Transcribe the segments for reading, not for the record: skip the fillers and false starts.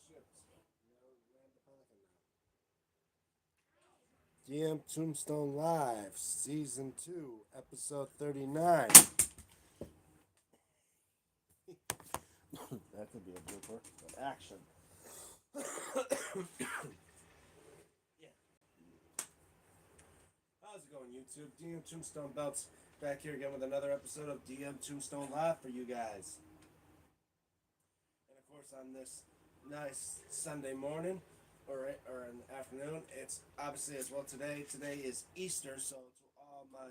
ships. Land the Pelican now. DMTombstone Live, Season 2, Episode 39. That could be a blooper. But action. Yeah. How's it going, YouTube? DMTombstone Belts back here again with another episode of DMTombstone Live for you guys. And of course, on this nice Sunday morning or in the afternoon, it's obviously as well today. Today is Easter, so to all my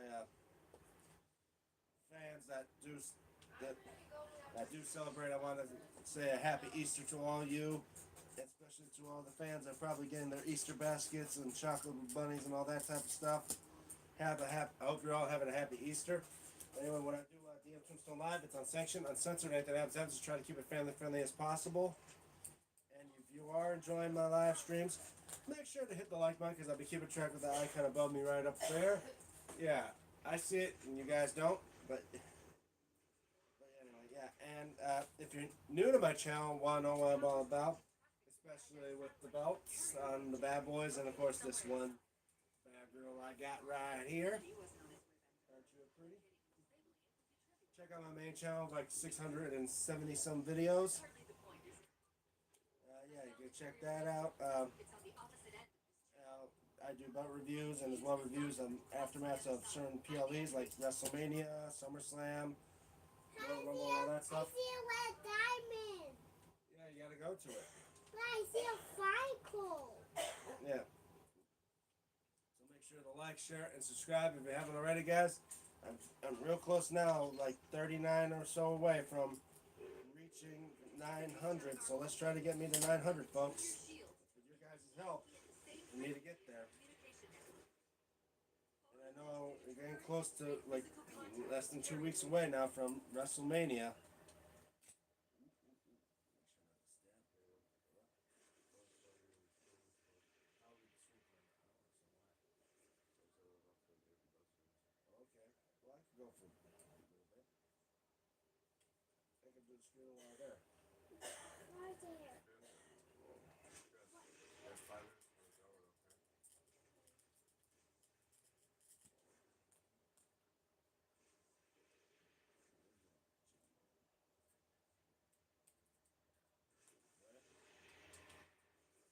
fans that that do celebrate, I want to say a happy Easter to all you, especially to all the fans that are probably getting their Easter baskets and chocolate bunnies and all that type of stuff. I hope you're all having a happy Easter. Anyway, when I do DM Tombstone Live, it's unsanctioned, uncensored, anything that happens, just try to keep it family friendly as possible. And if you are enjoying my live streams, make sure to hit the like button because I'll be keeping track of the icon above me right up there. Yeah, I see it and you guys don't, but anyway, yeah. And if you're new to my channel, want to know what I'm all about, especially with the belts on the bad boys, and of course this one bad girl I got right here. Aren't you pretty? Check out my main channel, like 670 some videos. Yeah, you can check that out. I do belt reviews and as well reviews and aftermaths of certain PLEs like WrestleMania, SummerSlam, Royal Rumble, all that stuff. I see a red diamond. Yeah, you gotta go to it. But I see a cycle. Yeah. So make sure to like, share, and subscribe if you haven't already, guys. I'm real close now, like 39 or so away from reaching 900. So let's try to get me to 900, folks. With your guys' help, we need to get there. And I know we're getting close to like less than 2 weeks away now from WrestleMania. Okay, well I could go for a little bit. I could do the screen while there. Right there.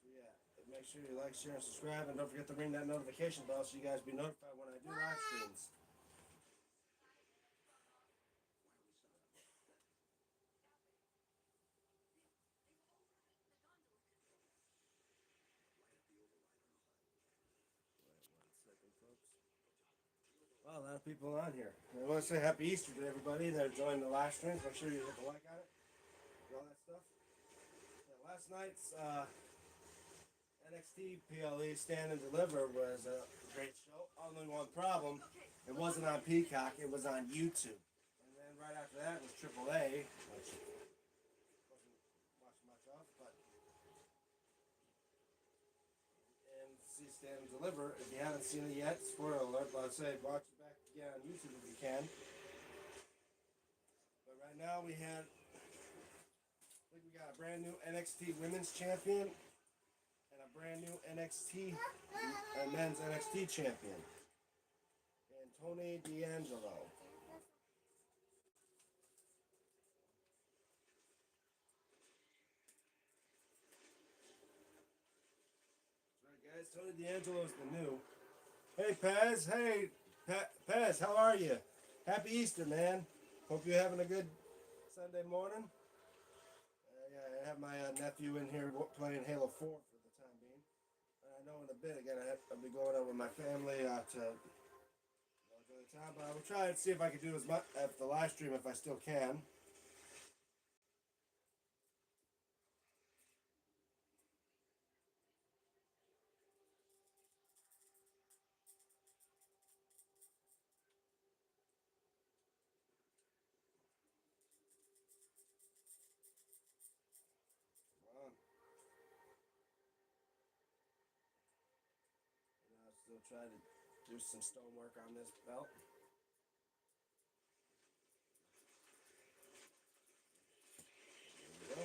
Yeah, make sure you like, share, and subscribe, and don't forget to ring that notification bell so you guys be notified when I do live streams. Well, a lot of people on here. I want to say happy Easter to everybody that are joining the live streams. Make sure you hit the like on it, and all that stuff. Yeah, last night's NXT PLE Stand and Deliver was a great show. Only one problem, it wasn't on Peacock, it was on YouTube. And then right after that was AAA, which wasn't watching much of, but and see Stand and Deliver. If you haven't seen it yet, spoiler alert, but I'd say watch it back again on YouTube if you can. But right now we had, I think we got a brand new NXT Women's Champion and a brand new NXT and Men's NXT Champion, and Tony D'Angelo. Guys, Tony D'Angelo is the new. Hey, Pez. Hey, Pez, how are you? Happy Easter, man. Hope you're having a good Sunday morning. Yeah, I have my nephew in here playing Halo 4 for the time being. I know in a bit again I'll be going out with my family to enjoy the time, but I will try and see if I can do as much at the live stream if I still can. Still try to do some stonework on this belt. There we go.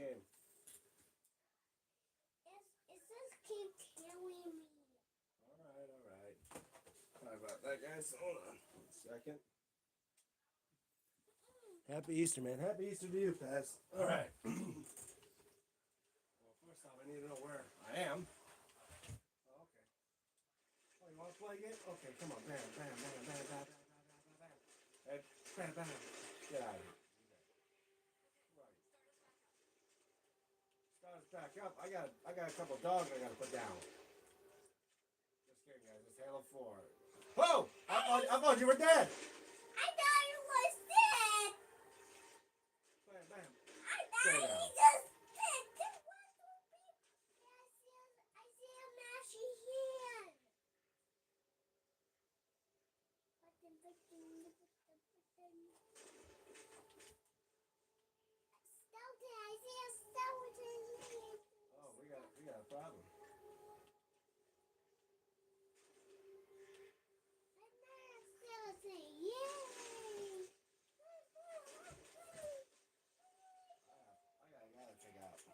game. It says keep killing me. Alright. Sorry about that, guys. Hold on a second. Happy Easter, man. Happy Easter to you, Paz. Alright. Well, first off, I need to know where I am. Oh, okay. Oh, you want to play again? Okay, come on. Bam. Hey, bam. Get out of here. Right. Start us back up. I got a couple dogs I gotta put down. Just kidding, guys. It's Halo 4. Whoa! I thought you were dead. I thought it was dead. Bam. I Stay thought down. he just dead. I see a mashy hand. Skeleton, I see a skeleton hand. Oh, we got a problem. Another skeleton, yay! I gotta check out. Don't mind. I gotta do this.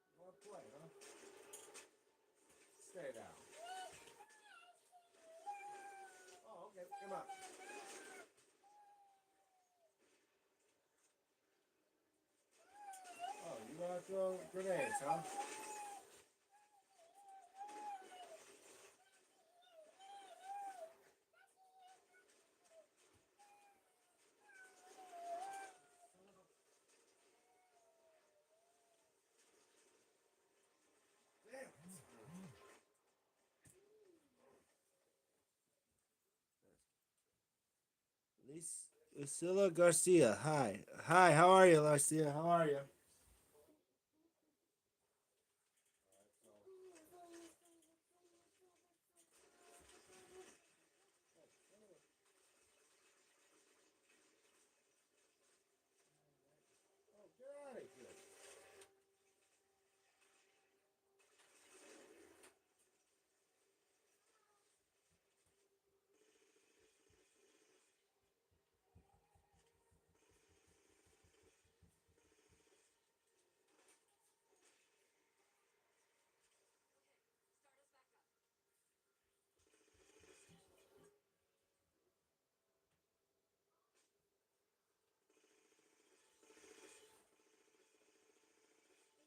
Oh, you wanna play, huh? Stay down. Oh, okay. Come on. Oh, you wanna throw grenades, huh? Damn. Lucilla Garcia. Hi. How are you, Garcia? How are you? Oh, get out of here.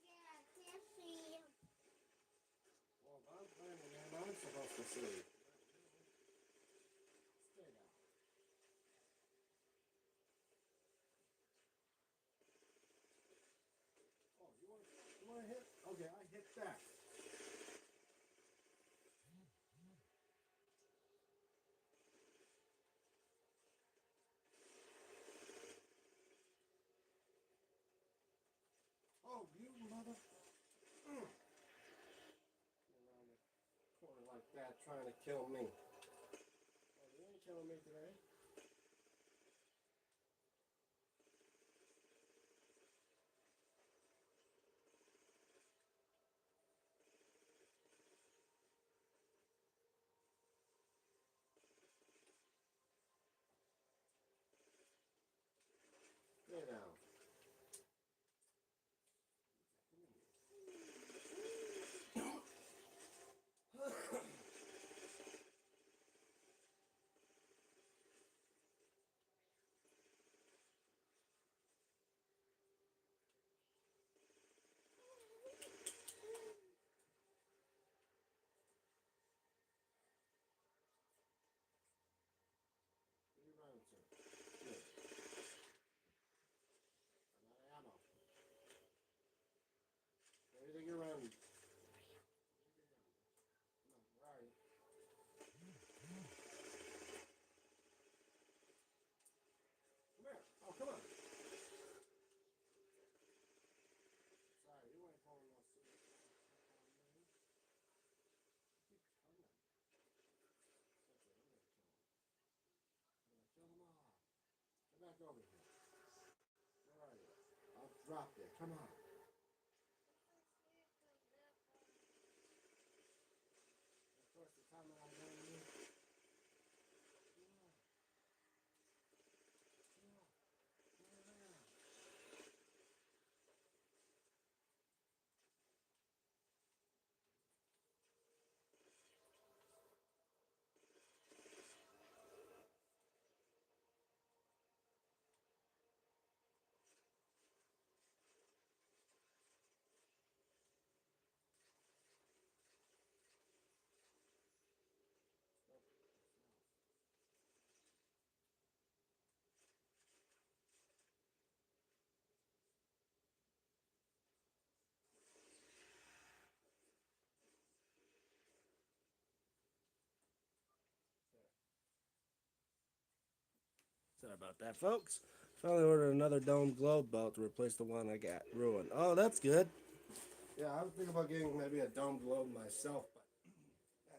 Yeah, I can't see him. Well, if I'm playing the game, I'm supposed to see. Stay down. Oh, you want to hit? Okay, I hit back. Oh, you mother. Around the corner like that, trying to kill me. Oh, you ain't killing me today. Stay down. What are you running to? Good. I'm out of ammo. Where do you think you're running? Come on, where are you? Come here. Oh, come on. Sorry, you ain't pulling no serious. Keep coming. That's it, I'm gonna kill him. I'm gonna kill them all. Come back over here. Where are you? I'll drop you. Come on. Of course, the time that I'm going to you. Come on. Come on. Sorry about that, folks. Finally ordered another dome globe belt to replace the one I got ruined. Oh, that's good. Yeah, I was thinking about getting maybe a dome globe myself, but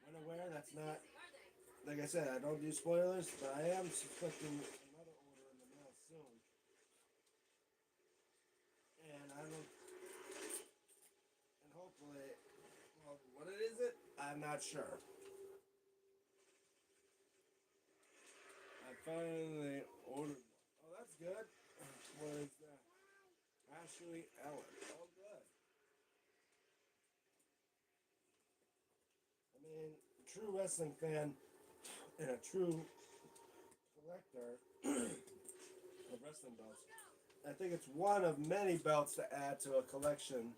unaware that's not. Like I said, I don't do spoilers, but I am suspecting another order in the mail soon. And I don't. And hopefully, well, what it is it? I'm not sure. I finally ordered one. Oh, that's good. What is that? Ashley Ellen. Oh, good. I mean, true wrestling fan and a true collector of wrestling belts. I think it's one of many belts to add to a collection.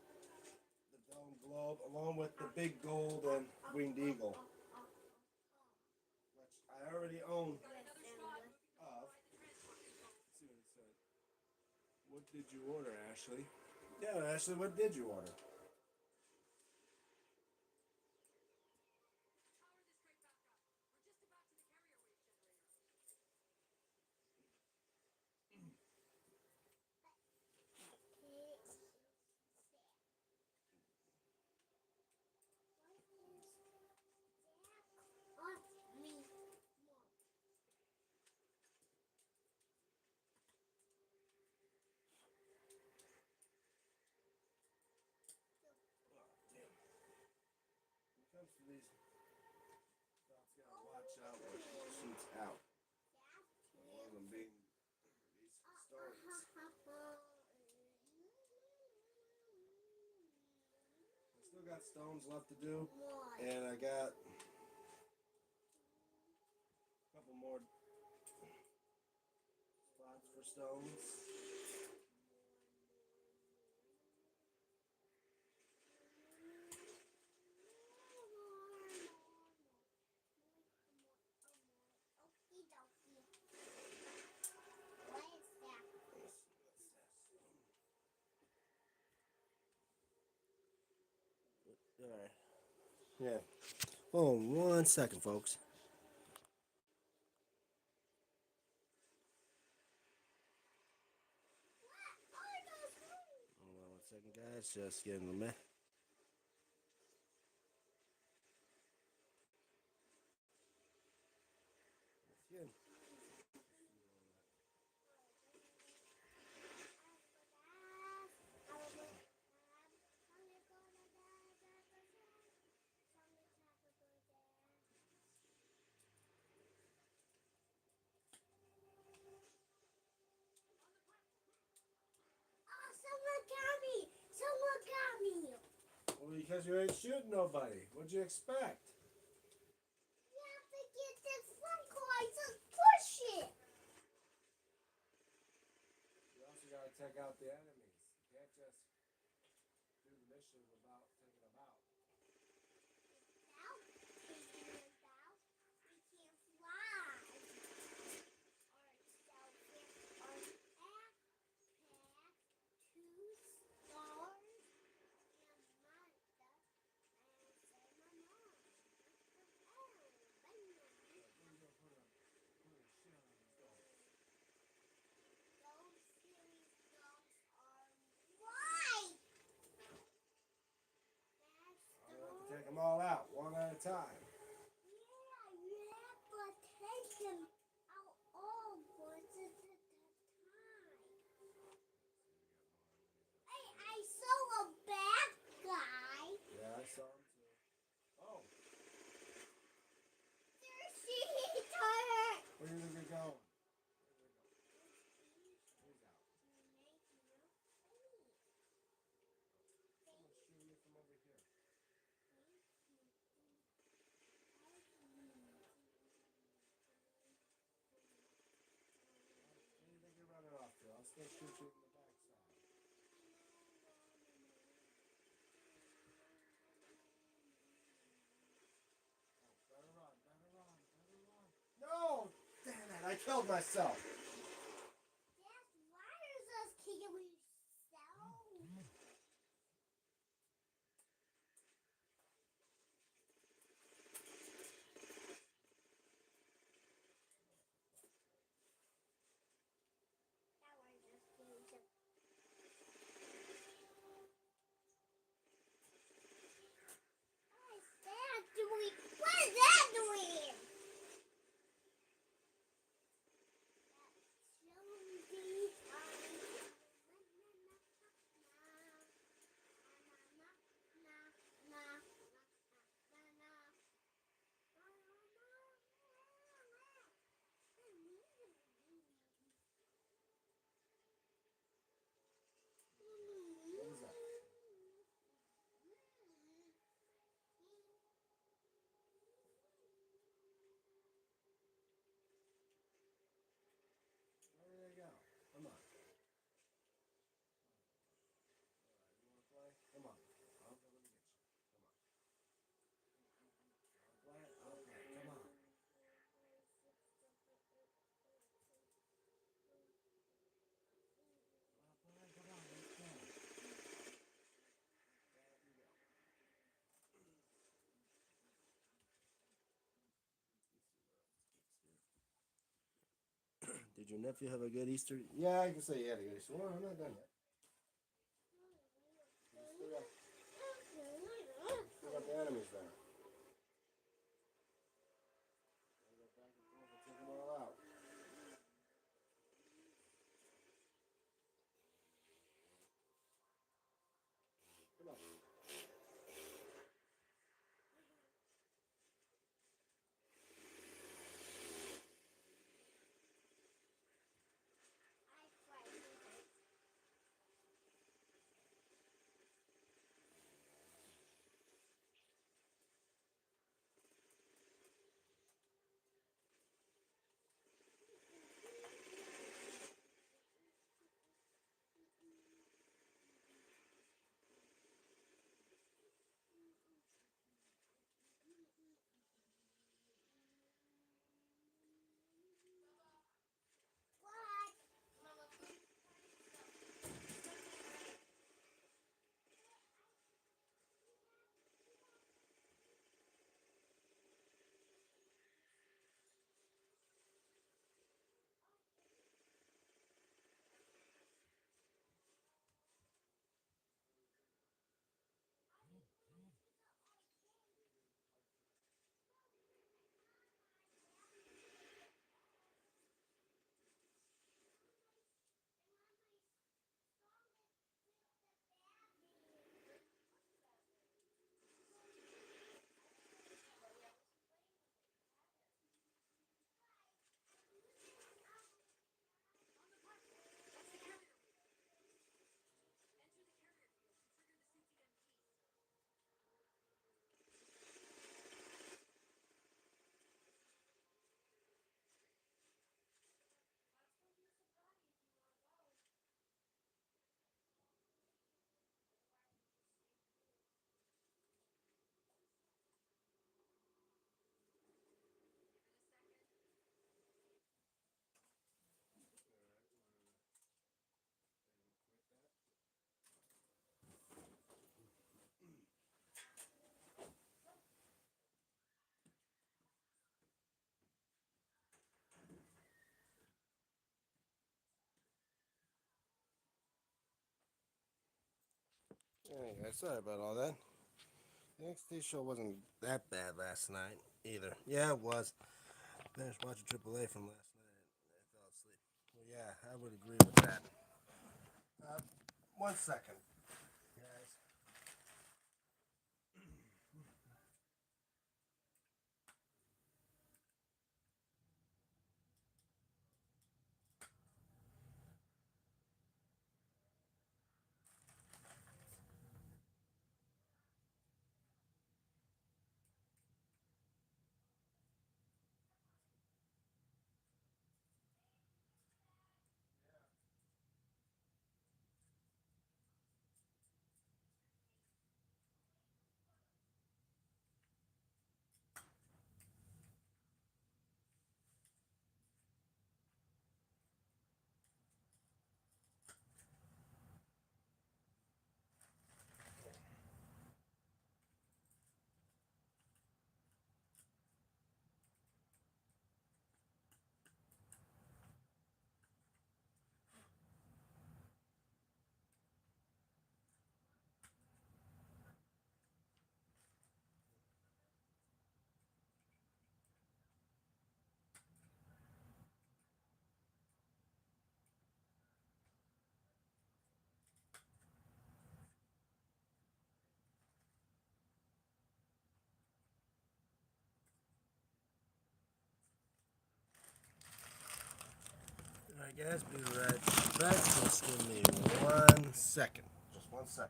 The Dome Globe, along with the big gold and winged eagle, which I already own of. Let's see what it said. What did you order, Ashley? Yeah, Ashley, what did you order? When it comes to these belts, gotta watch out when it shoots out. One of them being these stones. I still got stones left to do, and I got a couple more spots for stones. Alright. Yeah. Hold on 1 second, folks. Hold on 1 second, guys. Just getting the mess. Again. Someone got me. Well, because you ain't shooting nobody. What'd you expect? You have to get this front car. Just push it. You also gotta take out the enemies. You can't just do the mission without taking them out. Out. Taking it out. We can't fly. Our backpack, 2 stars, and Mazda, and say my mom. Oh, bang. Those series dogs are white. I have to take them all out, one at a time. Yeah, but take them out all once at a time. Hey, I saw a bad guy. Yeah, I saw them too. Oh, There's She-Turtle. where do you think they're going? He's out. Someone's shooting you from over here. Where do you think you're running off to? I'll still shoot you in the backside. Oh, better run, better run, better run. No! Damn it, I killed myself. Dad, why is us kicking yourself? Did your nephew have a good Easter? Yeah, I can say he had a good Easter. Well, I'm not done yet. Still got the enemies there. I go back and forth and take them all out. Come on. Hey guys, sorry about all that. The NXT show wasn't that bad last night either. Yeah, it was. Finished watching AAA from last night and I fell asleep. Well, yeah, I would agree with that. 1 second, guys. Alright, guys, be right back. Just give me 1 second. Just 1 second.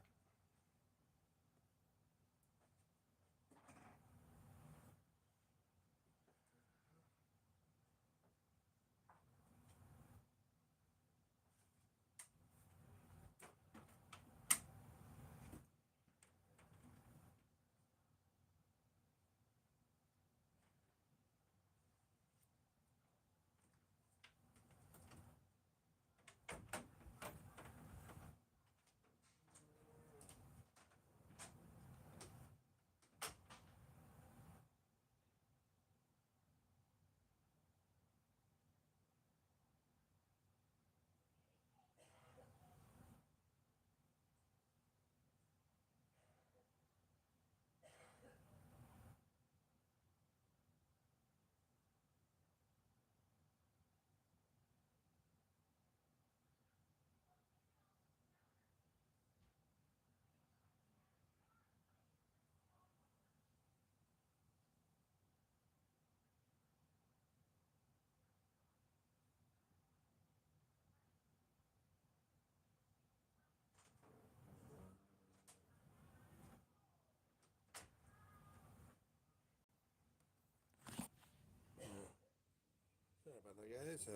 guys.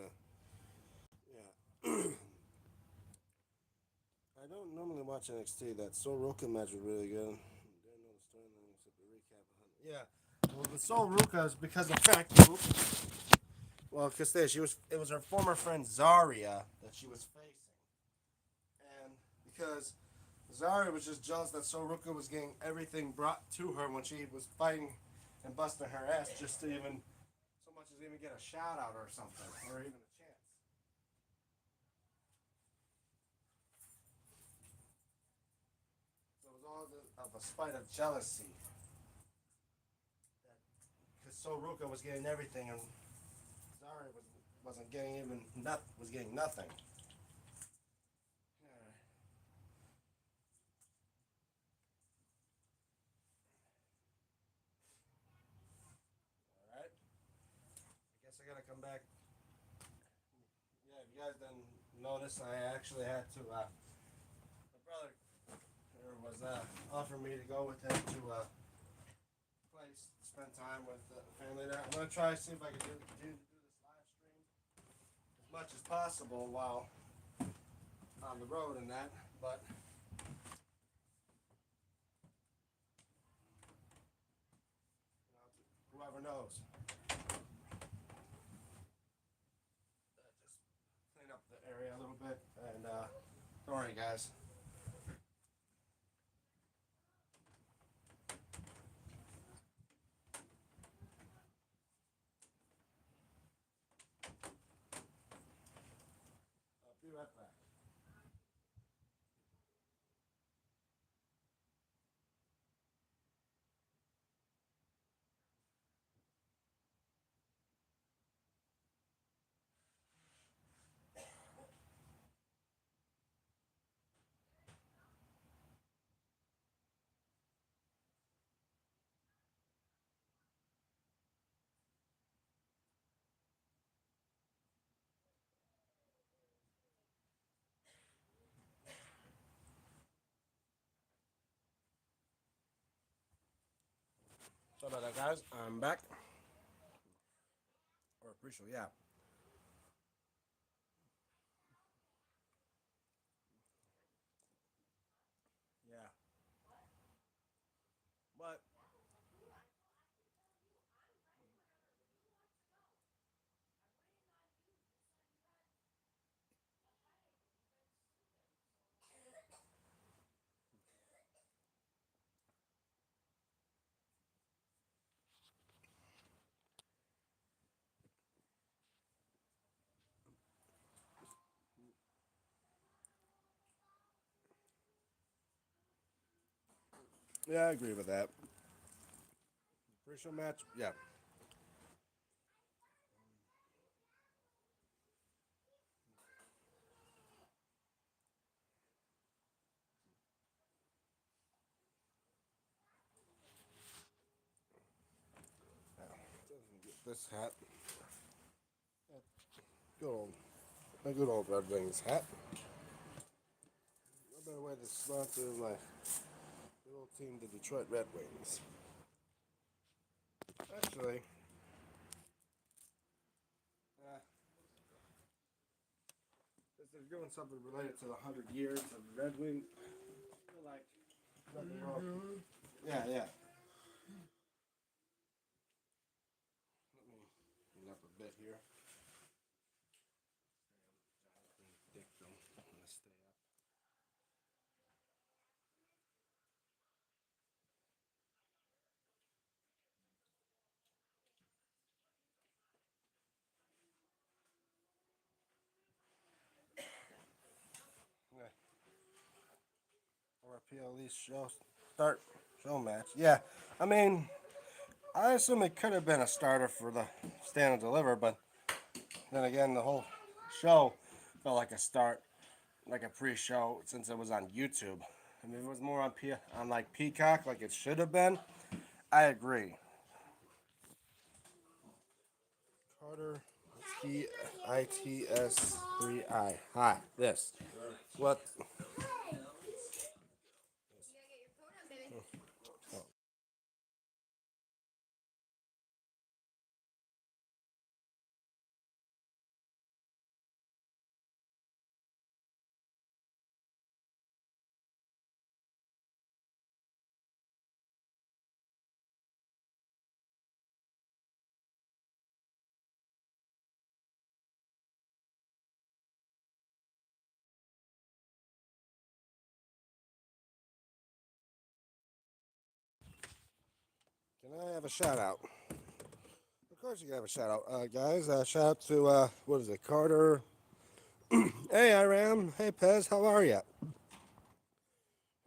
Yeah. I don't normally watch NXT. That Soroka match was really good. Didn't know the storyline except the recap. Yeah. Well, the Soroka is because of fact. Well, because it was her former friend Zarya that she was facing, and because Zarya was just jealous that Soroka was getting everything brought to her when she was fighting and busting her ass just to even so much as even get a shout out or something or even a chance. So it was all of a spite of jealousy because Soroka was getting everything and Zarya wasn't getting even was getting nothing. All right. I guess I gotta come back. Yeah, if you guys didn't notice, I actually had to. My brother was offering me to go with him to a place, spend time with the family there. I'm gonna try to see if I can continue to do this live stream as much as possible while on the road and that. But whoever knows. Just clean up the area a little bit and don't worry, guys. I'll be right back. Sorry about that, guys. I'm back. Or appreciate, yeah. Yeah. But yeah, I agree with that. Pre-show match, yeah. Get this hat. Good old, my good old Red Wings hat. No better way to sponsor my good old team, the Detroit Red Wings. Actually, uh, if they're doing something related to the 100 years of the Red Wings, I feel like nothing wrong. Yeah, yeah. Let me clean up a bit here. Dick don't want to stay up. Yeah. Or PLE show match. Yeah, I mean, I assume it could have been a starter for the Stand and Deliver, but then again, the whole show felt like a start, like a pre-show, since it was on YouTube. I mean, if it was more on on like Peacock, like it should have been, I agree. Carter ITS3I. Hi, this. What? Can I have a shout out? Of course you can have a shout out, guys. Shout out to what is it, Carter? Hey, Iram. Hey, Pez. How are ya? Can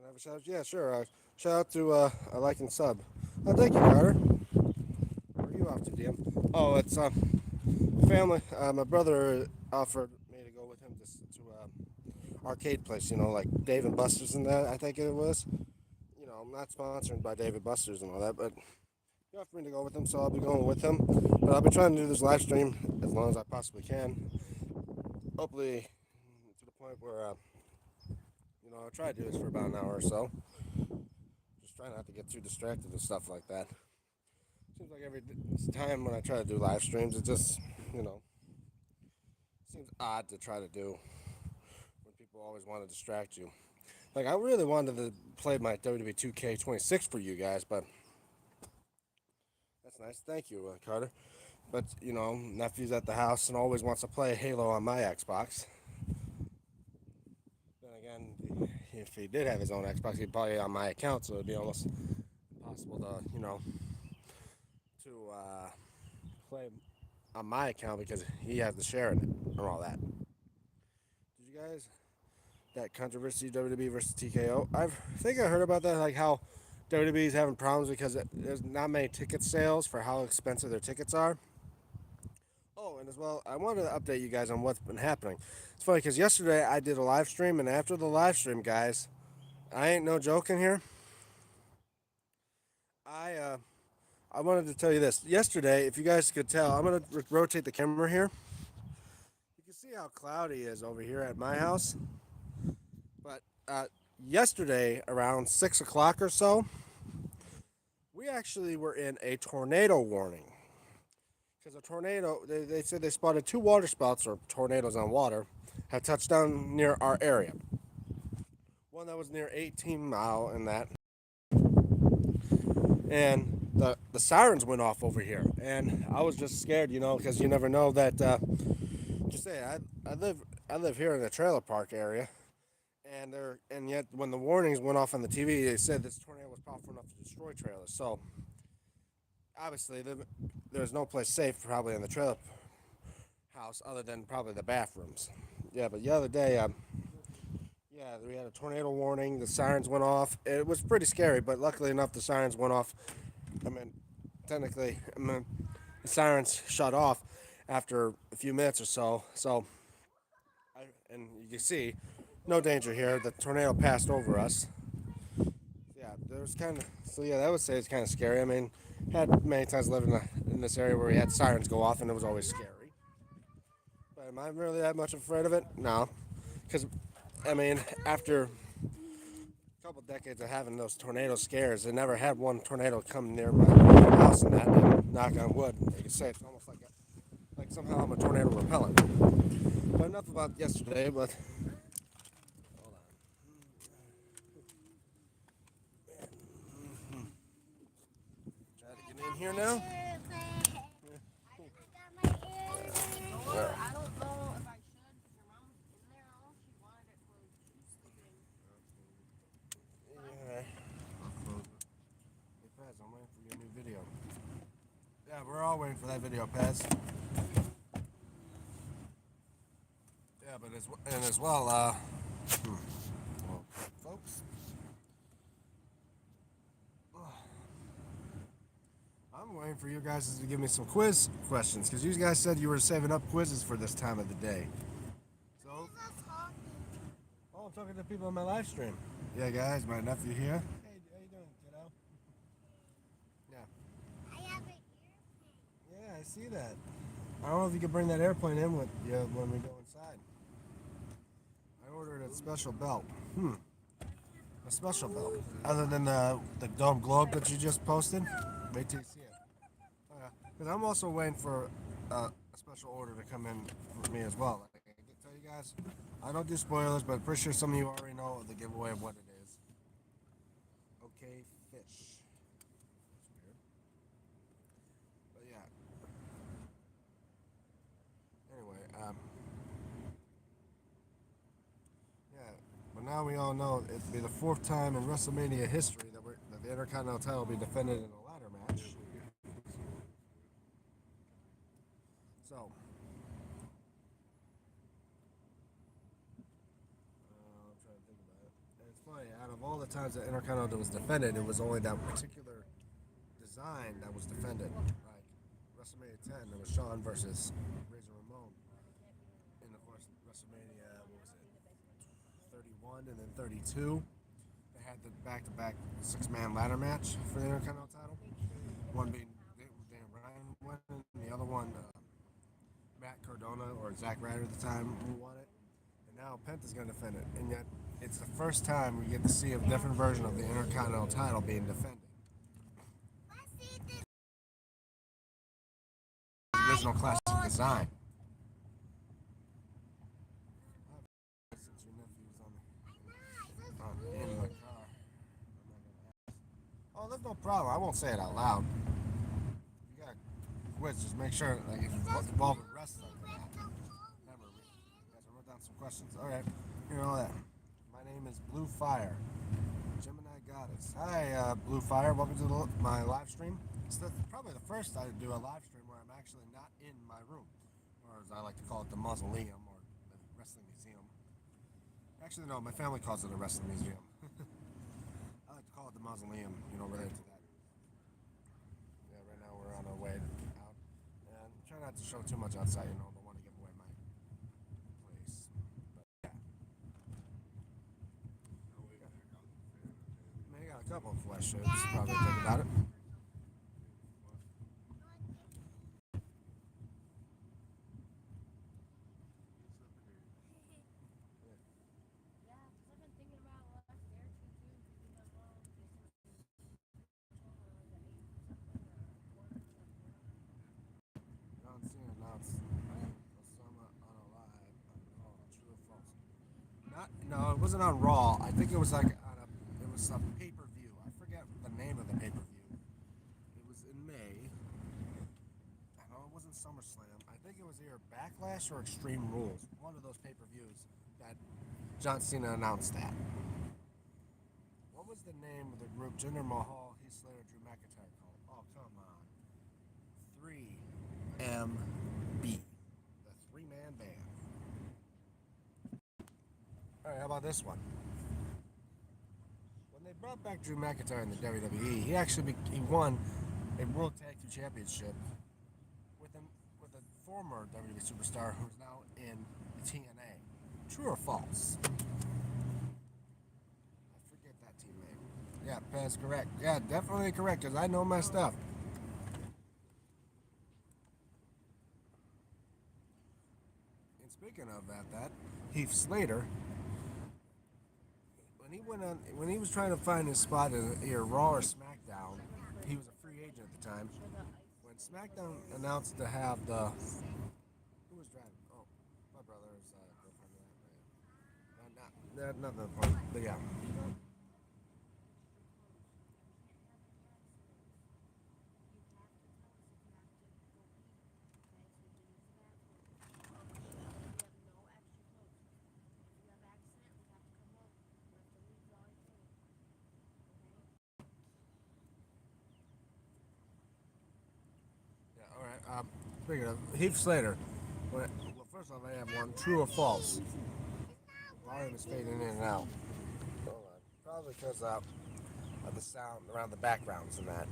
I have a shout out? Yeah, sure. Shout out to a like and sub. Oh, thank you, Carter. Where are you off to, DM? Oh, it's family. My brother offered me to go with him to arcade place. You know, like Dave and Buster's and that. I think it was. You know, I'm not sponsored by David Buster's and all that, but he offered me to go with him, so I'll be going with him. But I'll be trying to do this live stream as long as I possibly can. Hopefully, to the point where I'll try to do this for about an hour or so. Just try not to get too distracted and stuff like that. Seems like every time when I try to do live streams, it just, seems odd to try to do when people always want to distract you. Like, I really wanted to play my WWE 2K26 for you guys, but that's nice. Thank you, Carter. But, nephew's at the house and always wants to play Halo on my Xbox. Then again, if he did have his own Xbox, he'd play on my account, so it'd be almost impossible to play on my account because he has the share in it and all that. Did you guys, that controversy, WWE versus TKO? I think I heard about that, like how WWE's having problems because there's not many ticket sales for how expensive their tickets are. Oh, and as well, I wanted to update you guys on what's been happening. It's funny because yesterday I did a live stream, and after the live stream, guys, I ain't no joking here. I wanted to tell you this. Yesterday, if you guys could tell, I'm gonna rotate the camera here. You can see how cloudy it is over here at my house. But yesterday, around 6 o'clock or so, we actually were in a tornado warning. Because a tornado, they said they spotted 2 water spouts, or tornadoes on water, had touched down near our area. One that was near 18 Mile and that. And the sirens went off over here. And I was just scared, because you never know that, just say, I live here in the trailer park area. And yet when the warnings went off on the TV, they said this tornado was powerful enough to destroy trailers. So obviously there's no place safe probably in the trailer house other than probably the bathrooms. Yeah, but the other day, we had a tornado warning. The sirens went off. It was pretty scary, but luckily enough, the sirens went off. Technically, the sirens shut off after a few minutes or so. And you can see, no danger here. The tornado passed over us. Yeah, there was I would say it's kind of scary. Had many times lived in this area where we had sirens go off, and it was always scary. But am I really that much afraid of it? No, because after a couple decades of having those tornado scares, I never had one tornado come near my house, and that. And knock on wood, you can say it's almost like somehow I'm a tornado repellent. But enough about yesterday. But hold on. Try to get in here now. I don't know if I should because your mom's in there. All she wanted it was she's sleeping. Yeah. Hey, Pez, I'm waiting for your new video. Yeah, we're all waiting for that video, Pez. Yeah, but as well, well, folks, I'm waiting for you guys to give me some quiz questions because you guys said you were saving up quizzes for this time of the day. So, I'm talking to people on my live stream. Yeah, guys, my nephew here. Hey, how you doing, kiddo? Yeah. I have an airplane. Yeah, I see that. I don't know if you could bring that airplane in with you when we go inside. I ordered a special belt. A special belt. Other than the dome globe that you just posted. Wait till you see it. Because I'm also waiting for a special order to come in for me as well. Like, I can tell you guys, I don't do spoilers, but I'm pretty sure some of you already know the giveaway of what it is. Okay, fish. That's weird. But yeah. Anyway, but now we all know it'll be the 4th time in WrestleMania history that the Intercontinental title will be defended in a ladder match. the times that Intercontinental was defended, it was only that particular design that was defended. Like WrestleMania 10, it was Shawn versus Razor Ramon. And of course, WrestleMania, what was it, 31 and then 32, they had the back-to-back six-man ladder match for the Intercontinental title. One being Dan Bryan won, and the other one, Matt Cardona or Zack Ryder at the time, who won it. And now Penta's going to defend it. And yet, it's the first time we get to see a different version of the Intercontinental title being defended. Original classic design. Since your nephew's in the car. Oh, there's no problem. I won't say it out loud. If you got a quiz, just make sure like if you're involved with wrestling. Remember, guys, I wrote down some questions. All right, hear all that. My name is Blue Fire, Gemini Goddess. Hi, Blue Fire. Welcome to my live stream. It's probably the first I do a live stream where I'm actually not in my room, or as I like to call it, the mausoleum or the wrestling museum. Actually, no, my family calls it a wrestling museum. I like to call it the mausoleum, related to that. Yeah, right now we're on our way out. And try not to show too much outside, don't want to give away my place. But, yeah. I got a couple of questions, probably think about it. No, it wasn't on Raw. I think it was like it was some pay-per-view. I forget the name of the pay-per-view. It was in May. I know it wasn't SummerSlam. I think it was either Backlash or Extreme Rules. One of those pay-per-views that John Cena announced that. What was the name of the group Jinder Mahal, Heath Slater, Drew McIntyre called? Oh, come on. 3MB. The three-man band. All right, how about this one? When they brought back Drew McIntyre in the WWE, he actually won a World Tag Team Championship with a former WWE superstar who's now in TNA. True or false? I forget that team name. Yeah, that's correct. Yeah, definitely correct because I know my stuff. And speaking of that Heath Slater. When he was trying to find his spot in either Raw or SmackDown, he was a free agent at the time. When SmackDown announced to have who was driving? Oh, my brother's girlfriend. Not the point, but yeah. Speaking of Heath Slater, well, first off, I have one. True or false? Volume is fading in and out. Hold on. Probably because of the sound around the backgrounds and that.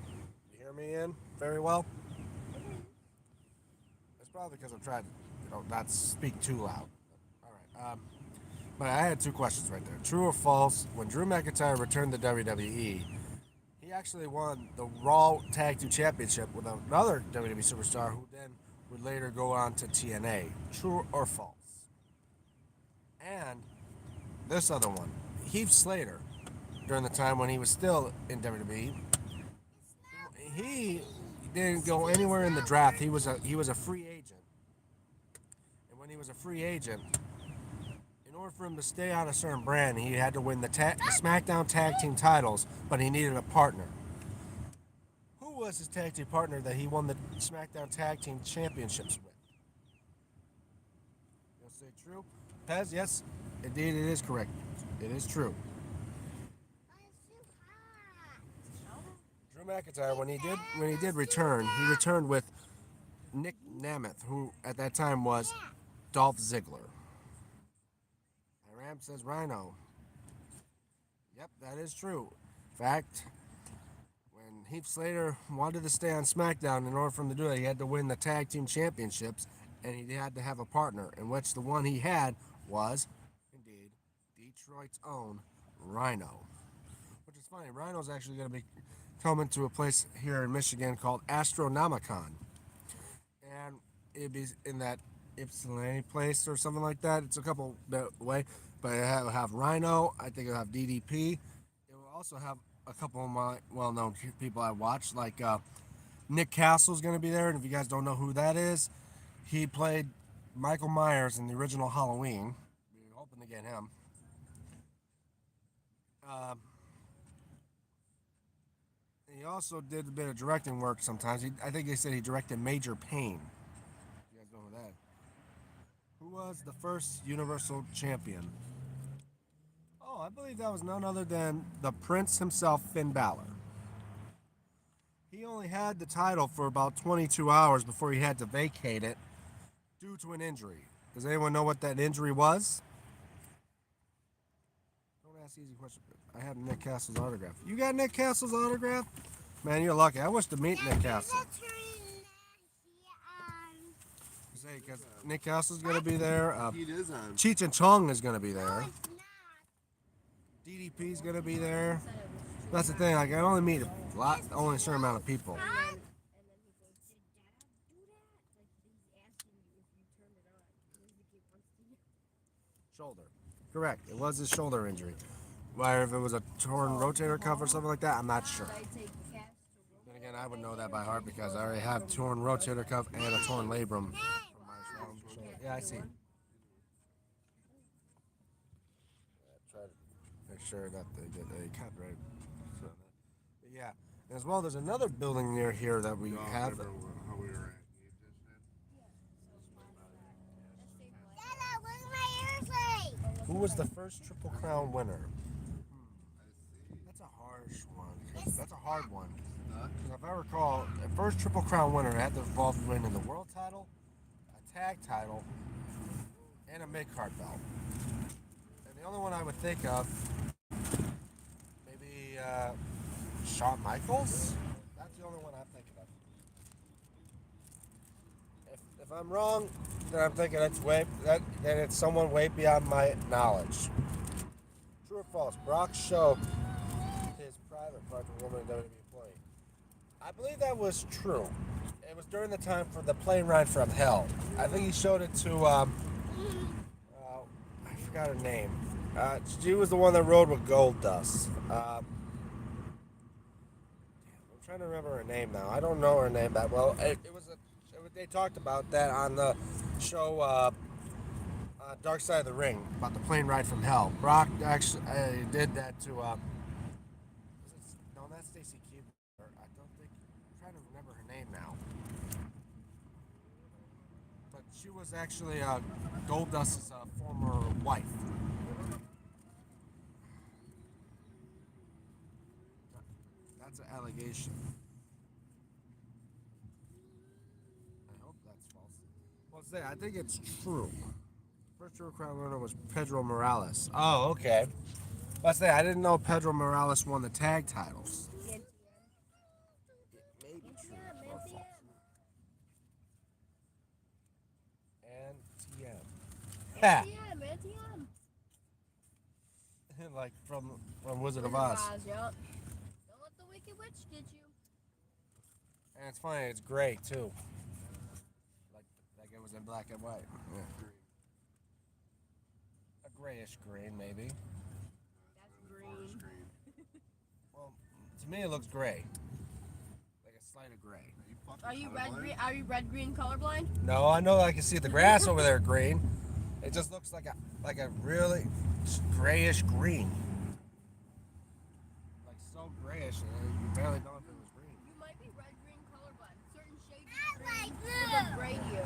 You hear me in very well? It's probably because I'm trying to, not speak too loud. All right. But I had two questions right there. True or false? When Drew McIntyre returned to WWE, he actually won the Raw Tag Team Championship with another WWE superstar who then would later go on to TNA. True or false? And this other one, Heath Slater, during the time when he was still in WWE, he didn't go anywhere in the draft. He was a free agent, and when he was a free agent, in order for him to stay on a certain brand, he had to win the SmackDown Tag Team titles, but he needed a partner. Who was his tag team partner that he won the SmackDown Tag Team Championships with? You'll say true? Pez, yes, indeed it is correct. It is true. Drew McIntyre, when he did return, he returned with Nick Nemeth, who at that time was Dolph Ziggler. Ram says Rhino. Yep, that is true. In fact, when Heath Slater wanted to stay on SmackDown, in order for him to do it, he had to win the tag team championships, and he had to have a partner, in which the one he had was, indeed, Detroit's own Rhino. Which is funny. Rhino's actually going to be coming to a place here in Michigan called Astronomicon, and it'd be in that Ypsilanti place or something like that. It's a couple bit away, but it'll have Rhino. I think it'll have DDP. It will also have a couple of my well-known people I watch, like Nick Castle's going to be there. And if you guys don't know who that is, he played Michael Myers in the original Halloween. We're hoping to get him. Um, he also did a bit of directing work sometimes. I think they said he directed Major Payne. You guys know who that? Who was the first Universal Champion? Oh, I believe that was none other than the Prince himself, Finn Balor. He only had the title for about 22 hours before he had to vacate it due to an injury. Does anyone know what that injury was? Don't ask easy questions. I have Nick Castle's autograph. You got Nick Castle's autograph? Man, you're lucky. I wish to meet Nick Castle. Say, because Nick Castle's going to be there. Cheech and Chong is going to be there. DDP's going to be there. That's the thing. Like, I only meet only a certain amount of people. Shoulder. Correct. It was his shoulder injury. Whether if it was a torn rotator cuff or something like that, I'm not sure. Then again, I would know that by heart because I already have torn rotator cuff and a torn labrum. Yeah, I see. Try to make sure that they get a copyright. Yeah. And as well, there's another building near here that we have. Who was the first Triple Crown winner? That's a harsh one. That's a hard one. Because if I recall, the first Triple Crown winner had to involve winning the world title, a tag title, and a mid-card belt. And the only one I would think of, maybe Shawn Michaels? That's the only one I'm thinking of. If I'm wrong, then I'm thinking then it's someone way beyond my knowledge. True or false? Brock showed his private part to a woman in WWE employee. I believe that was true. It was during the time for the plane ride from hell. I think he showed it to I forgot her name. She was the one that rode with Gold Dust. I'm trying to remember her name now. I don't know her name that well. They talked about that on the show Dark Side of the Ring about the plane ride from hell. Brock actually did that to. No, that's Stacy Keibler. I don't think. I'm trying to remember her name now. But she was actually Goldust's former wife. That's an allegation. I think it's true. First Triple Crown winner was Pedro Morales. Oh, okay. Let's say I didn't know Pedro Morales won the tag titles. It may be true or false. And TM. Like from Wizard of Oz. Yep. Don't let the Wicked Witch get you. And it's funny, it's gray too. It was in black and white. Yeah. A grayish green, maybe. That's green. Well, to me it looks gray. Like a slight of gray. Are you red green colorblind? No, I know I can see the grass over there green. It just looks like a really grayish green. Like so grayish that you barely know if it was green. You might be red green colorblind. Certain shades of green look gray to you.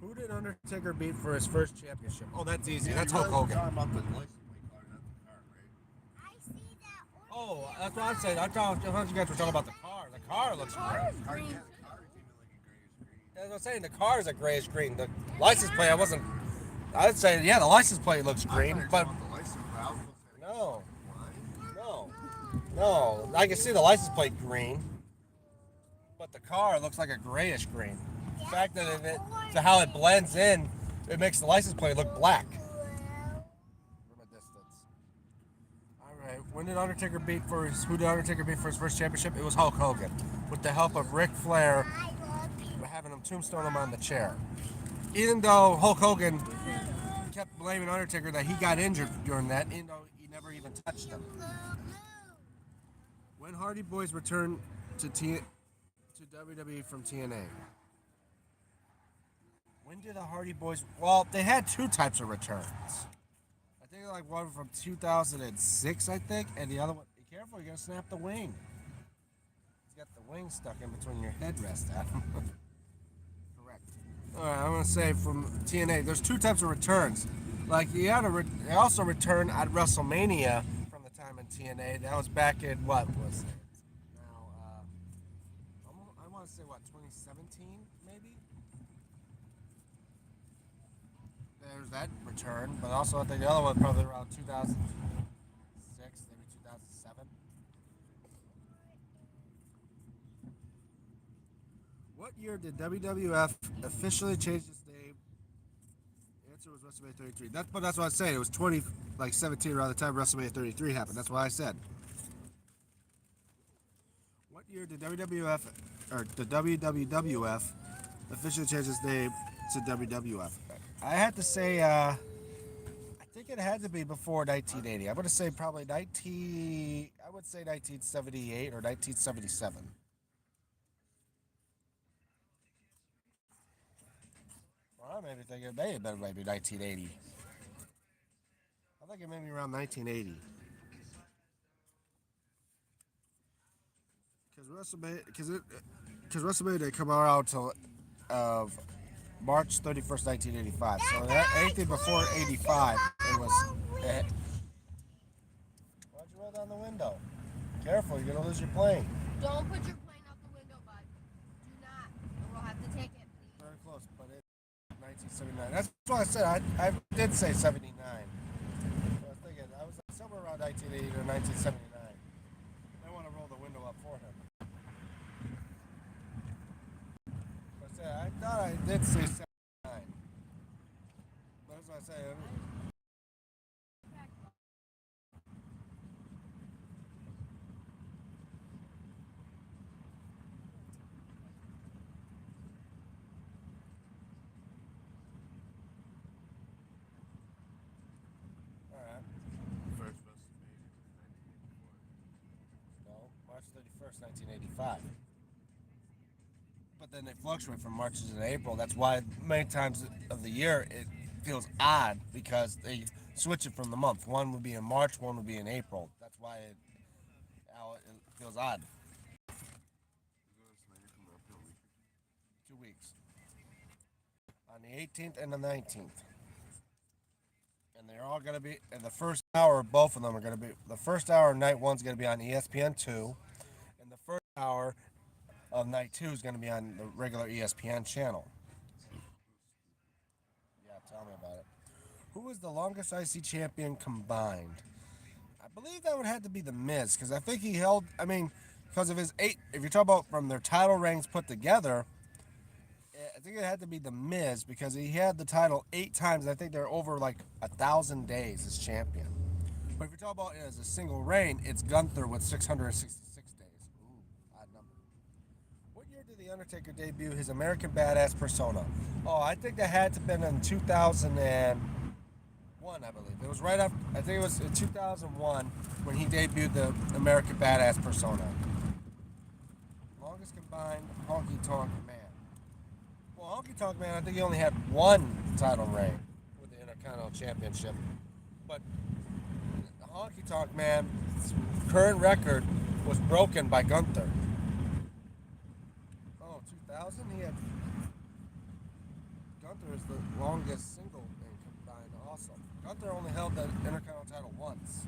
Who did Undertaker beat for his first championship? Oh, that's easy. That's Hulk Hogan. Oh, that's what I'm saying. I thought you guys were talking about the car. The car looks green. As I was saying, the car is a grayish green. The license plate, I wasn't I'd say, yeah, the license plate looks green, I but thought the license plate. I was supposed to say, no, why? no, no. I can see the license plate green, but the car looks like a grayish green. The fact that to how it blends in, it makes the license plate look black. From a distance. All right. When did Undertaker beat for his? Who did Undertaker beat for his first championship? It was Hulk Hogan, with the help of Ric Flair, having him tombstone him on the chair. Even though Hulk Hogan kept blaming Undertaker that he got injured during that, even though he never even touched him. When Hardy Boys returned to WWE from TNA. When did the Hardy Boys? Well, they had two types of returns. I think like one from 2006, I think, and the other one. Be careful, you're gonna snap the wing. He's got the wing stuck in between your headrest, Adam. Correct. All right, I'm gonna say from TNA. There's two types of returns. Like he had they also returned at WrestleMania from the time in TNA. That was back in what was it? Now, I want to say what 2017 maybe. There's that return, but also I think the other one probably around 2006, maybe 2007. What year did WWF officially change its name? The answer was WrestleMania 33. That's what I was saying. It was 17 around the time WrestleMania 33 happened. That's what I said. What year did the WWF officially change its name to WWF? I had to say, I think it had to be before 1980. I'm going to say probably I would say 1978 or 1977. Well, I maybe think it may have been maybe 1980. I think it may be around 1980. Because WrestleMania didn't come out until March 31st, 1985. So anything before 85, it was. Why'd you roll down the window? Careful, you're gonna lose your plane. Don't put your plane out the window, bud. Do not. Or we'll have to take it, please. Very close, but it's 1979. That's what I said. I did say 79. I was thinking I was somewhere around 1980 or 1979. I want to roll the window up for him. I thought I did say 79. That's what I say. Alright. First WrestleMania was 1984. No, March 31st, 1985. But then they fluctuate from March to April. That's why many times of the year it feels odd because they switch it from the month. One would be in March, one would be in April. That's why it feels odd. 2 weeks. On the 18th and the 19th. And they're all going to be, in the first hour, both of them are going to be, the first hour of night one's going to be on ESPN2. And the first hour of night 2 is going to be on the regular ESPN channel. Yeah, tell me about it. Who is the longest IC champion combined? I believe that would have to be The Miz, because I think he held, because of his 8, if you're talking about from their title reigns put together, I think it had to be The Miz, because he had the title 8 times. I think they're over like 1,000 days as champion. But if you're talking about it as a single reign, it's Gunther with 666 days. Ooh, odd number. What year did The Undertaker debut his American Badass persona? Oh, I think that had to have been in 2001, I believe. It was right after, I think it was in 2001 when he debuted the American Badass persona. Longest combined Honky Tonk Man. Well, Honky Tonk Man, I think he only had one title reign with the Intercontinental Championship. But the Honky Tonk Man's current record was broken by Gunther. 2000, he had Gunther is the longest single in combined also. Gunther only held the Intercontinental title once.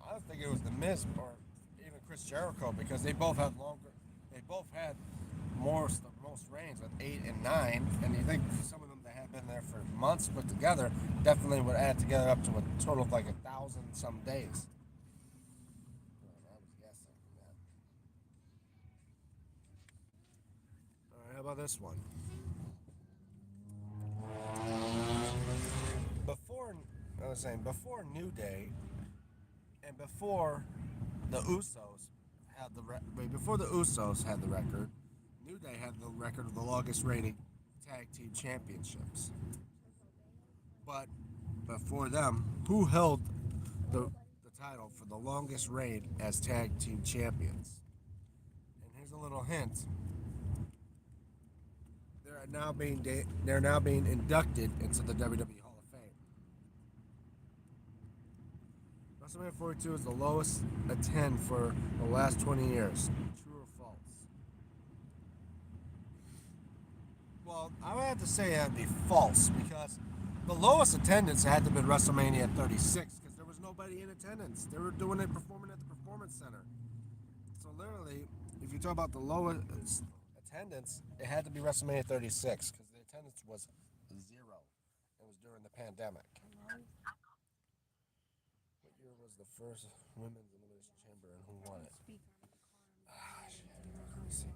I was thinking it was The Miz or even Chris Jericho because they both had most reigns with 8 and 9, and you think some of them that have been there for months put together definitely would add together up to a total of like 1,000 some days. I was guessing that. All right, how about this one? Before I was saying before New Day and before the Usos before the Usos had the record, New Day had the record of the longest reigning tag team championships. But before them, who held the title for the longest reign as tag team champions? And here's a little hint: they're now being inducted into the WWE Hall of Fame. WrestleMania 42 is the lowest attend for the last 20 years. True or false? Well, I would have to say that'd be false because the lowest attendance had to have been WrestleMania 36 because there was nobody in attendance. They were doing it performing at the Performance Center. So literally, if you talk about the lowest attendance, it had to be WrestleMania 36 because the attendance was zero. It was during the pandemic. What year was the first Women's Elimination Chamber and who won it? Let me see.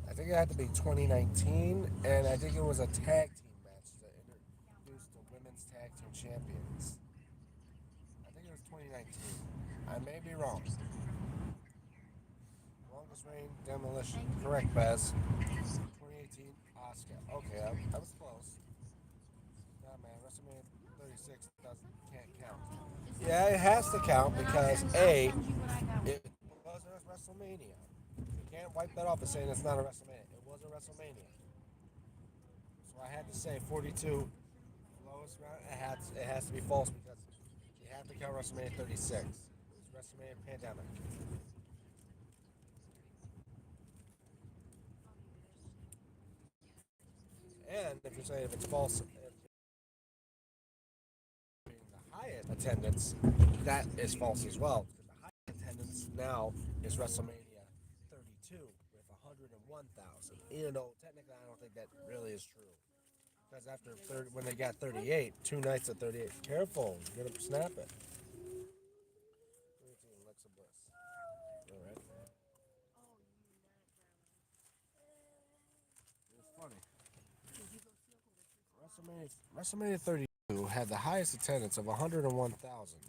I think it had to be 2019, and I think it was a tag team match that introduced the women's tag team champions. I think it was 2019. I may be wrong. Longest reign, Demolition. Correct, Baz. 2018, Asuka. Okay, I was close. Nah, man, WrestleMania 36 can't count. Yeah, it has to count because A, it was a WrestleMania. You can't wipe that off as saying it's not a WrestleMania. It was a WrestleMania. So I had to say 42 lowest round. It has to be false because you have to count WrestleMania 36. It's WrestleMania pandemic. And if you're saying if it's false, being the highest attendance, that is false as well. Because the highest attendance now is WrestleMania 32 with 101,000. Even though technically I don't think that really is true. Because after when they got 38, 2 nights of 38, careful, you're gonna snap it. Alexa Bliss. All right. It's funny. WrestleMania 32 had the highest attendance of 101,000,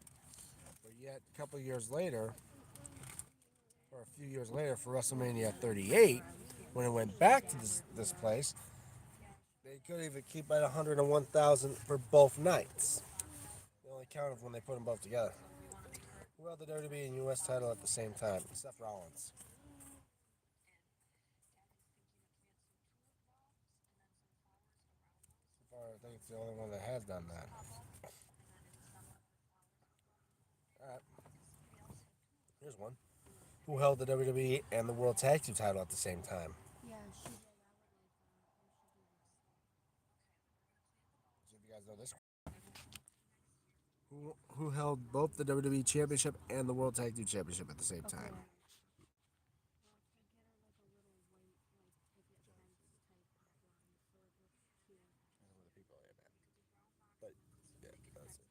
but yet a couple years later, or a few years later, for WrestleMania 38, when it went back to this place, they couldn't even keep at 101,000 for both nights. They only counted when they put them both together. Who held the WWE and US title at the same time? Seth Rollins. So far, I think it's the only one that has done that. All right. Here's one. Who held the WWE and the World Tag Team title at the same time? Yeah, she did. See if you guys know this. Who held both the WWE Championship and the World Tag Team Championship at the same time? But yeah, that's it.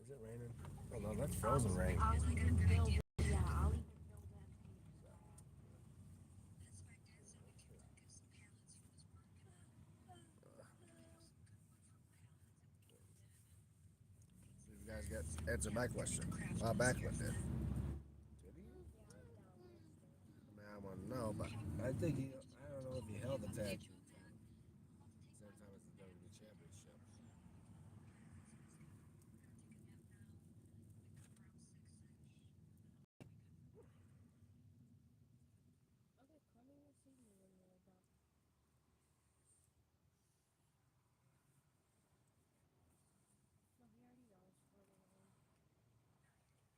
Is it raining? Oh no, that's frozen rain. You guys got answer my question. Backlund did. Did he? I mean, I want to know, but I think he. I don't know if he held the tag team title at the same time as the WWE Championship.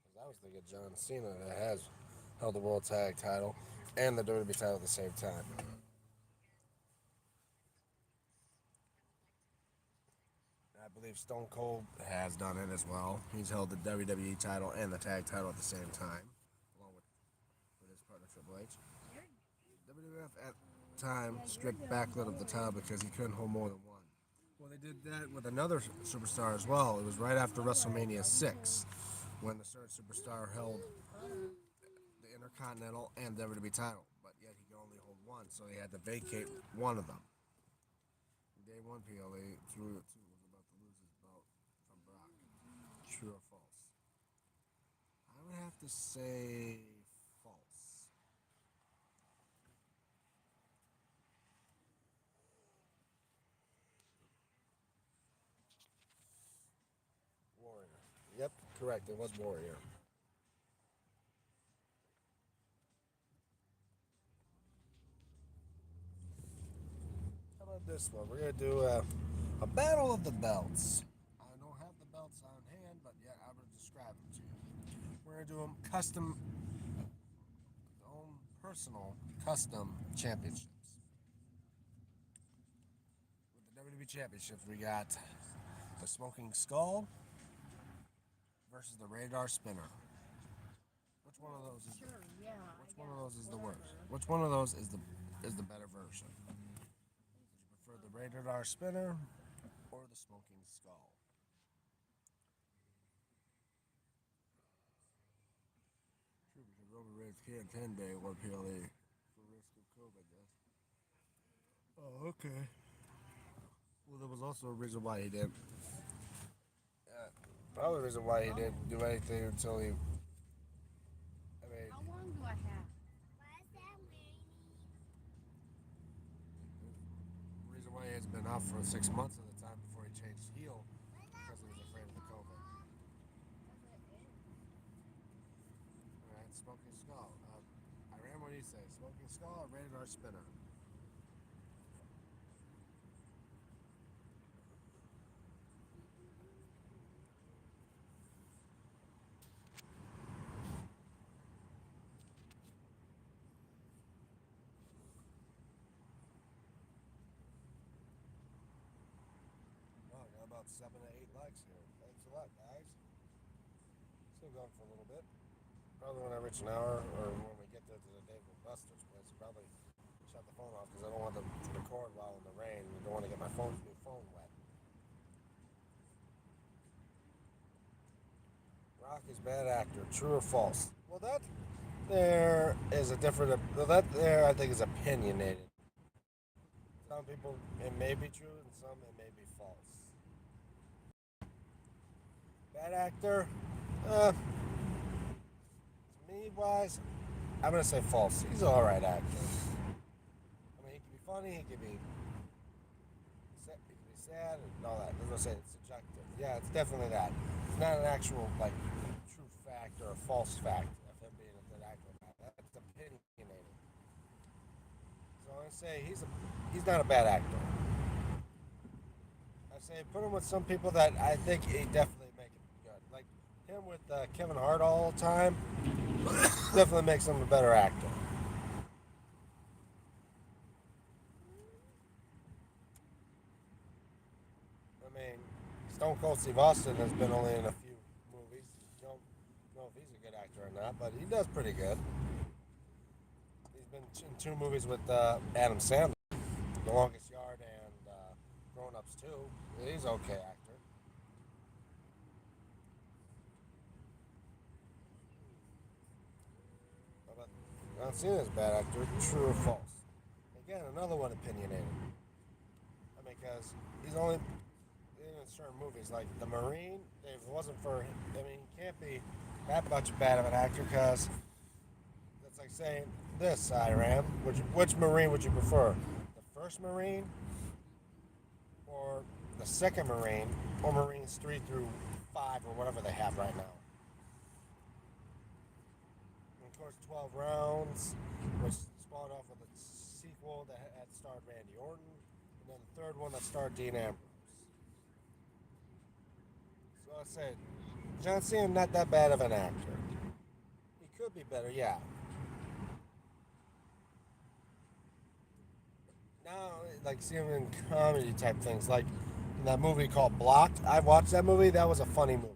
Because I was thinking John Cena that has held the World Tag title and the WWE title at the same time. I believe Stone Cold has done it as well. He's held the WWE title and the tag title at the same time, along with his partner Triple H. WWF time, strict backlit of the tub because he couldn't hold more than one. Well, they did that with another superstar as well. It was right after WrestleMania 6 when the certain superstar held the Intercontinental and WWE title, but yet he could only hold one, so he had to vacate one of them. Day one PLA threw it too was about to lose his belt from Brock. True or false? I would have to say false. Warrior. Yep, correct. It was Warrior. How about this one? We're gonna do a battle of the belts. I don't have the belts on hand, but yeah, I will describe them to you. We're gonna do them custom, own personal custom championships. With the WWE championships, we got the Smoking Skull versus the Radar Spinner. Which one of those is? Sure, yeah. Which one of those is the worst? Which one of those is the better version? Would you prefer the Radar Spinner or the Smoking Skull? True, because Roman Reigns can't 10-day one PLA for risk of COVID, yes. Oh, okay. Well, there was also a reason why he didn't. Probably the reason why he didn't do anything until he. I mean, How long do I have? the reason why he has been out for 6 months at the time before he changed heel because he was afraid of the COVID. All right, Smoking Skull. Iran, what do you say? Smoking Skull or Radar Spinner? Oh, I got about 7 to 8 likes here. Thanks a lot, guys. Still going for a little bit. Probably when I reach an hour or when we get there to the Dave and Buster's place, probably shut the phone off because I don't want to record while in the rain. I don't want to get my new phone wet. Rock is bad actor. True or false? Well, that there is a different. Well, that there I think is opinionated. Some people it may be true, and some it may be false. Bad actor. Me wise, I'm gonna say false. He's an alright actor. I mean, he can be funny. He can be sad and all that. I'm gonna say it's subjective. Yeah, it's definitely that. It's not an actual like true fact or a false fact of him being a good actor. That's opinionated. So I say he's not a bad actor. I say put him with some people that I think he definitely make it good. Like him with Kevin Hart all the time definitely makes him a better actor. I mean, Stone Cold Steve Austin has been only in a few movies. Don't know if he's a good actor or not, but he does pretty good. He's been in 2 movies with Adam Sandler, The Longest Yard and Grown Ups 2. He's an okay actor. But I don't see him as a bad actor. True or false? Again, another one opinionated. I mean, because he's only in certain movies, like The Marine. If it wasn't for him, I mean, he can't be that much bad of an actor because that's like saying this, Iram. Which Marine would you prefer? The first Marine or the second Marine or Marines 3 through 5 or whatever they have right now? And of course, 12 Rounds, which spawned off of the sequel that had starred Randy Orton, and then the third one that starred Dean Ambrose. So I said, John Cena not that bad of an actor. He could be better, yeah. Now, like see him in comedy type things, like in that movie called Blocked. I watched that movie. That was a funny movie.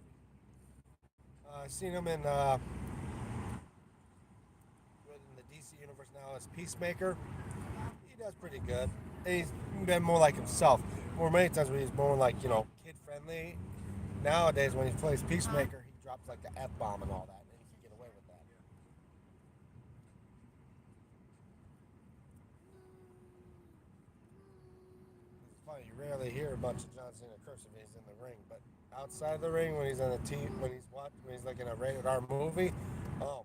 I've seen him in the DC universe now as Peacemaker. He does pretty good. He's been more like himself. More many times when he's more like, kid friendly. Nowadays, when he plays Peacemaker, he drops like the F bomb and all that, and he can get away with that. It's funny, you rarely hear a bunch of John Cena curse if he's in the ring, but outside the ring, when he's on the team, when he's like in a rated R movie, oh,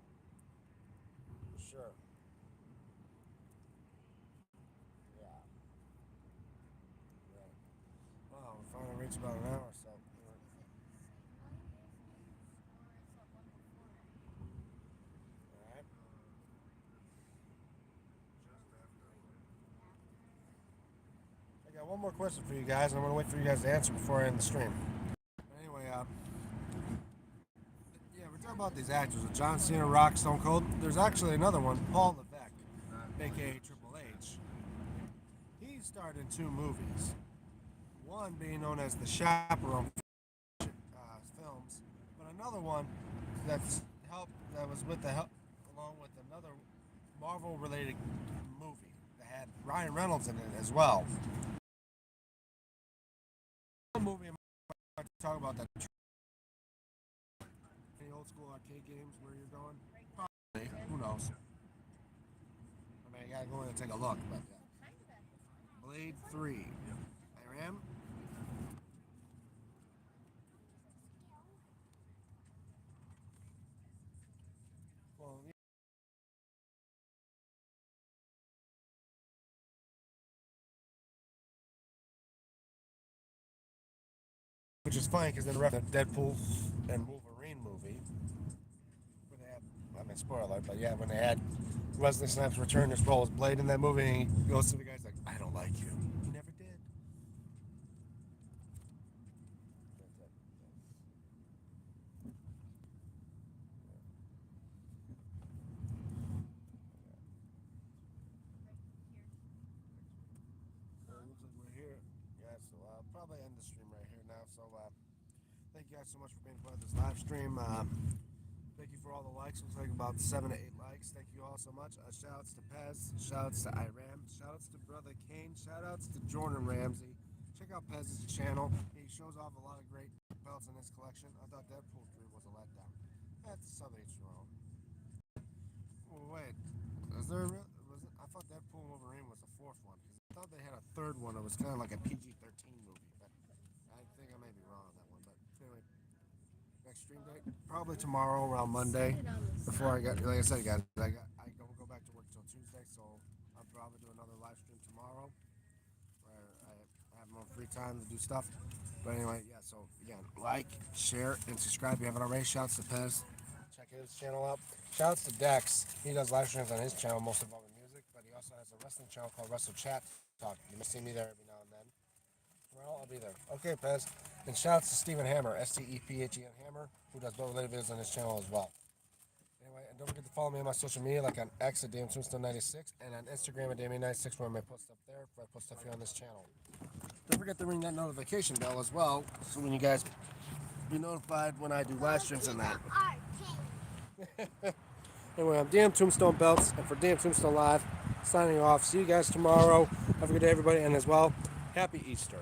for sure, yeah. Yeah. Wow, we finally reached about an hour, so. All right. I got one more question for you guys, and I'm gonna wait for you guys to answer before I end the stream. Anyway, yeah, we're talking about these actors with John Cena, Rock, Stone Cold. There's actually another one, Paul Levesque, aka Triple H. He starred in 2 movies. One being known as the Chaperone films, but another one that was with the help along with another Marvel-related movie that had Ryan Reynolds in it as well. Movie I'm about to talk about that. Any old school arcade games where you're going? Probably. Who knows? I mean, you gotta go in and take a look. But yeah. Blade 3. IRAM. Well, yeah. Which is funny because then the Deadpool and Wolverine movie, where they had, I mean, spoiler alert, but yeah, when they had Wesley Snipes return his role as Blade in that movie, and he goes to the guy's like, I don't like you. He never did. So it looks like we're here. Yeah, so I'll probably end the stream right here now. So thank you guys so much for being part of this live stream. Thank you for all the likes. Looks like about 7 to 8 likes. Thank you all so much. Shout outs to Pez. Shout outs to Iram. Shout outs to Brother Kane. Shout outs to Jordan Ramsey. Check out Pez's channel. He shows off a lot of great belts in his collection. I thought Deadpool 3 was a letdown. That's some each wrong. Oh, wait. Is there a real, was it, I thought Deadpool and Wolverine was the 4th one. Because I thought they had a 3rd one that was kind of like a PG-13 movie. But I think I may be wrong on that one. But anyway. Next stream date probably tomorrow around Monday. Before I get, like I said, guys, I don't go back to work till Tuesday, so I'll probably do another live stream tomorrow where I have more free time to do stuff. But anyway, yeah. So again, like, share, and subscribe if you haven't already. Shouts to Pez. Check his channel out. Shouts to Dex. He does live streams on his channel, mostly involving music, but he also has a wrestling channel called Wrestle Chat Talk. You may see me there every now and then. Well, I'll be there. Okay, Pez. And shouts to Stephen Hammer, STEPHEN Hammer, who does both related videos on his channel as well. Anyway, and don't forget to follow me on my social media, like on X at DMTombstone96 and on Instagram at Damien96, where I may post stuff there, where I post stuff here on this channel. Don't forget to ring that notification bell as well, so when you guys be notified when I do live streams and that. Anyway, I'm DM Tombstone Belts, and for DM Tombstone Live, signing off. See you guys tomorrow. Have a good day, everybody, and as well, happy Easter.